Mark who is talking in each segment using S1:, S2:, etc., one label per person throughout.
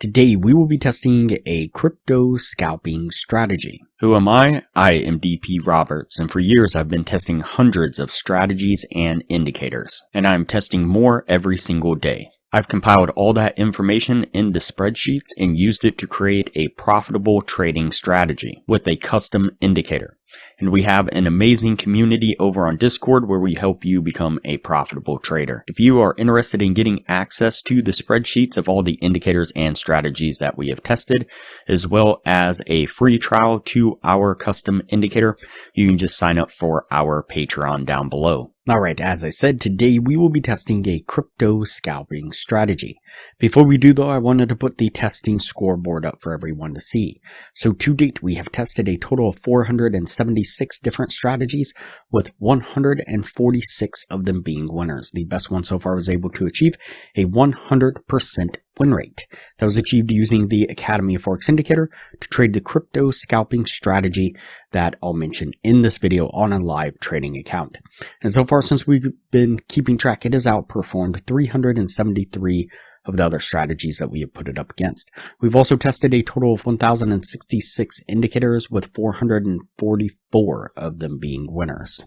S1: Today we will be testing a crypto scalping strategy.
S2: Who am I? I am DP Roberts, and for years I've been testing hundreds of strategies and indicators, and I'm testing more every single day. I've compiled all that information into spreadsheets and used it to create a profitable trading strategy with a custom indicator. And we have an amazing community over on Discord where we help you become a profitable trader. If you are interested in getting access to the spreadsheets of all the indicators and strategies that we have tested, as well as a free trial to our custom indicator, you can just sign up for our Patreon down below.
S1: Alright, as I said, today we will be testing a crypto scalping strategy. Before we do though, I wanted to put the testing scoreboard up for everyone to see. So to date, we have tested a total of 476 different strategies, with 146 of them being winners. The best one so far was able to achieve a 100% win rate. That was achieved using the Academy of Forex indicator to trade the crypto scalping strategy that I'll mention in this video on a live trading account. And so far, since we've been keeping track, it has outperformed 373 of the other strategies that we have put it up against. We've also tested a total of 1,066 indicators, with 444 of them being winners.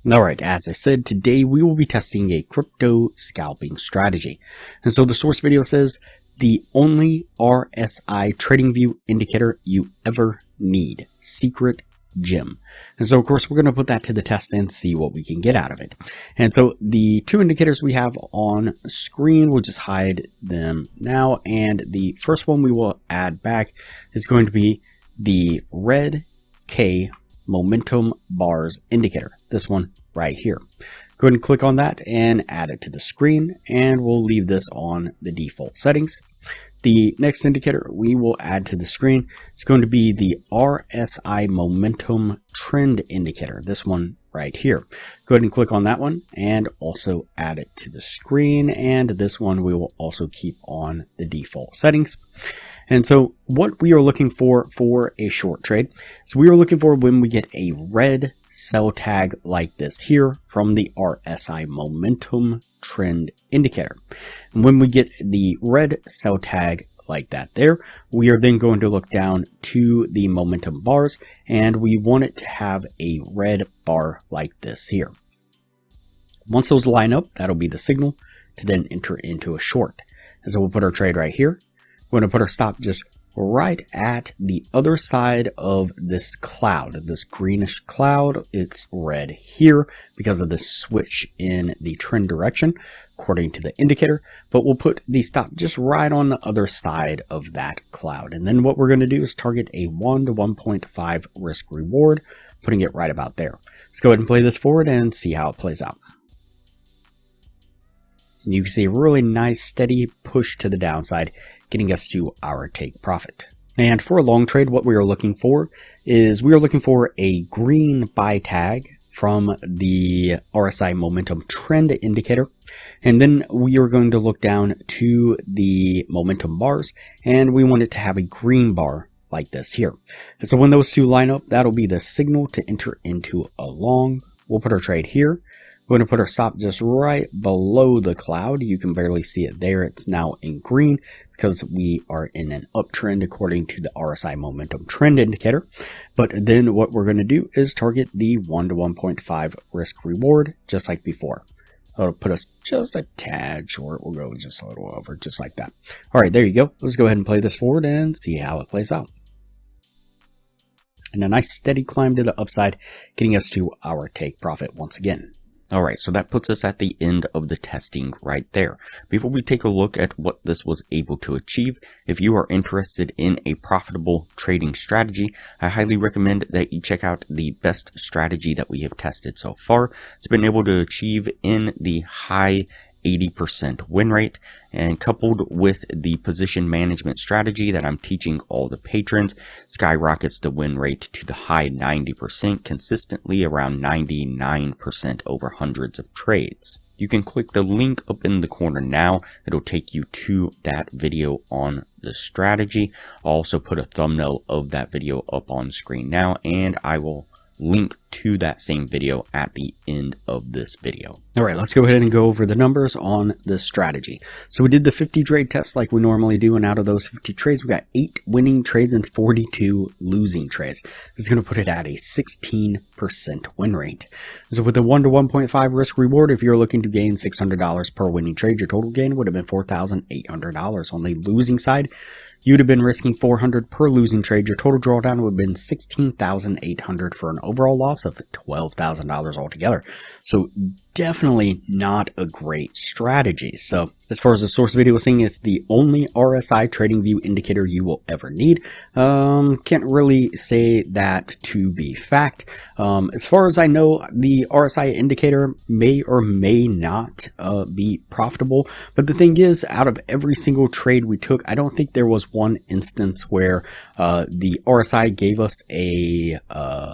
S1: Alright, as I said, today we will be testing a crypto scalping strategy. And so the source video says, the only RSI TradingView indicator you ever need. Secret gem. And so of course we're going to put that to the test and see what we can get out of it. And so the two indicators we have on screen, we'll just hide them now. And the first one we will add back is going to be the red K momentum bars indicator. This one right here. Go ahead and click on that and add it to the screen, and we'll leave this on the default settings. The next indicator we will add to the screen is going to be the RSI momentum trend indicator. This one right here. Go ahead and click on that one and also add it to the screen, and this one we will also keep on the default settings. And so what we are looking for a short trade is we are looking for when we get a red sell tag like this here from the RSI momentum trend indicator. And when we get the red sell tag like that there, we are then going to look down to the momentum bars, and we want it to have a red bar like this here. Once those line up, that'll be the signal to then enter into a short. And so we'll put our trade right here. We're going to put our stop just right at the other side of this cloud, this greenish cloud. It's red here because of the switch in the trend direction according to the indicator, but we'll put the stop just right on the other side of that cloud. And then what we're going to do is target a 1 to 1.5 risk reward, putting it right about there. Let's go ahead and play this forward and see how it plays out. And you can see a really nice steady push to the downside, getting us to our take profit. And for a long trade, what we are looking for is we are looking for a green buy tag from the RSI momentum trend indicator. And then we are going to look down to the momentum bars, and we want it to have a green bar like this here. And so when those two line up, that'll be the signal to enter into a long. We'll put our trade here. We're going to put our stop just right below the cloud. You can barely see it there. It's now in green because we are in an uptrend according to the RSI momentum trend indicator. But then what we're going to do is target the 1 to 1.5 risk reward, just like before. That'll put us just a tad short. We'll go just a little over, just like that. All right, there you go. Let's go ahead and play this forward and see how it plays out. And a nice steady climb to the upside, getting us to our take profit once again.
S2: Alright, so that puts us at the end of the testing right there. Before we take a look at what this was able to achieve, if you are interested in a profitable trading strategy, I highly recommend that you check out the best strategy that we have tested so far. It's been able to achieve in the high 80% win rate, and coupled with the position management strategy that I'm teaching all the patrons, skyrockets the win rate to the high 90%, consistently around 99% over hundreds of trades. You can click the link up in the corner now. It'll take you to that video on the strategy. I'll also put a thumbnail of that video up on screen now, and I will link to that same video at the end of this video.
S1: All right, let's go ahead and go over the numbers on this strategy. So we did the 50 trade test like we normally do, and out of those 50 trades, we got 8 winning trades and 42 losing trades. This is going to put it at a 16% win rate. So with a 1 to 1.5 risk reward, if you're looking to gain $600 per winning trade, your total gain would have been $4,800. On the losing side, you'd have been risking $400 per losing trade. Your total drawdown would have been $16,800 for an overall loss of $12,000 altogether. So definitely not a great strategy. So as far as the source video was saying, it's the only RSI TradingView indicator you will ever need. Can't really say that to be fact. As far as I know, the RSI indicator may or may not be profitable. But the thing is, out of every single trade we took, I don't think there was one instance where the RSI gave us a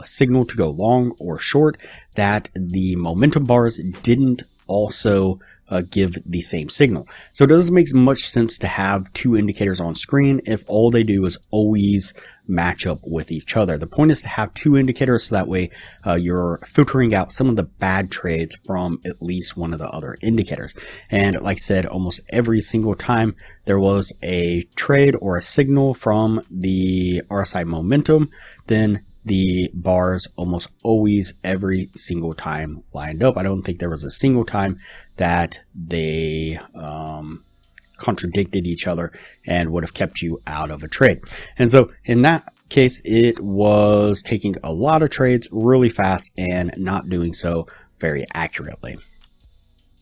S1: signal to go long or short that the momentum bars didn't also give the same signal. So it doesn't make much sense to have two indicators on screen if all they do is always match up with each other. The point is to have two indicators so that way you're filtering out some of the bad trades from at least one of the other indicators. And like I said, almost every single time there was a trade or a signal from the RSI momentum, then the bars almost always every single time lined up. I don't think there was a single time that they contradicted each other and would have kept you out of a trade. And so in that case, it was taking a lot of trades really fast and not doing so very accurately.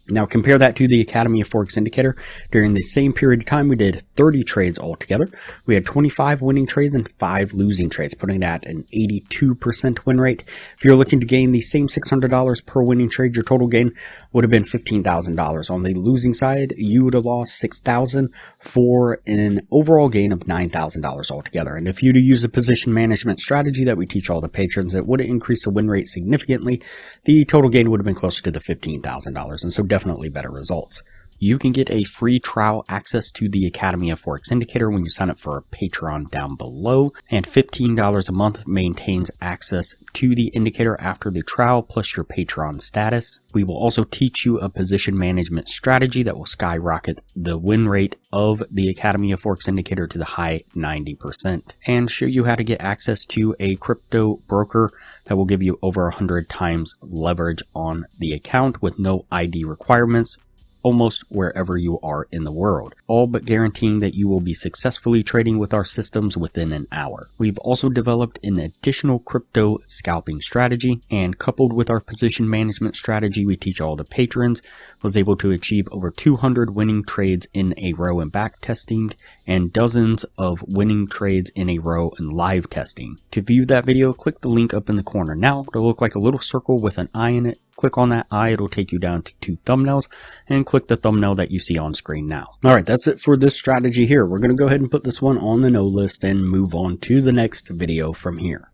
S1: Now compare that to the Academy of Forex indicator. During the same period of time, we did 30 trades altogether. We had 25 winning trades and 5 losing trades, putting that at an 82% win rate. If you're looking to gain the same $600 per winning trade, your total gain would have been $15,000. On the losing side, you would have lost $6,000 for an overall gain of $9,000 altogether. And if you to use a position management strategy that we teach all the patrons, it would increase the win rate significantly. The total gain would have been closer to the $15,000. And so definitely better results. You can get a free trial access to the Academy of Forex indicator when you sign up for a Patreon down below, and $15 a month maintains access to the indicator after the trial plus your Patreon status. We will also teach you a position management strategy that will skyrocket the win rate of the Academy of Forex indicator to the high 90% and show you how to get access to a crypto broker that will give you over 100 times leverage on the account with no ID requirements, almost wherever you are in the world, all but guaranteeing that you will be successfully trading with our systems within an hour. We've also developed an additional crypto scalping strategy, and coupled with our position management strategy we teach all the patrons, was able to achieve over 200 winning trades in a row in back testing and dozens of winning trades in a row in live testing. To view that video, click the link up in the corner now. It'll look like a little circle with an eye in it. Click on that eye, it'll take you down to 2 thumbnails, and click the thumbnail that you see on screen now. Alright, that's it for this strategy here. We're going to go ahead and put this one on the no list and move on to the next video from here.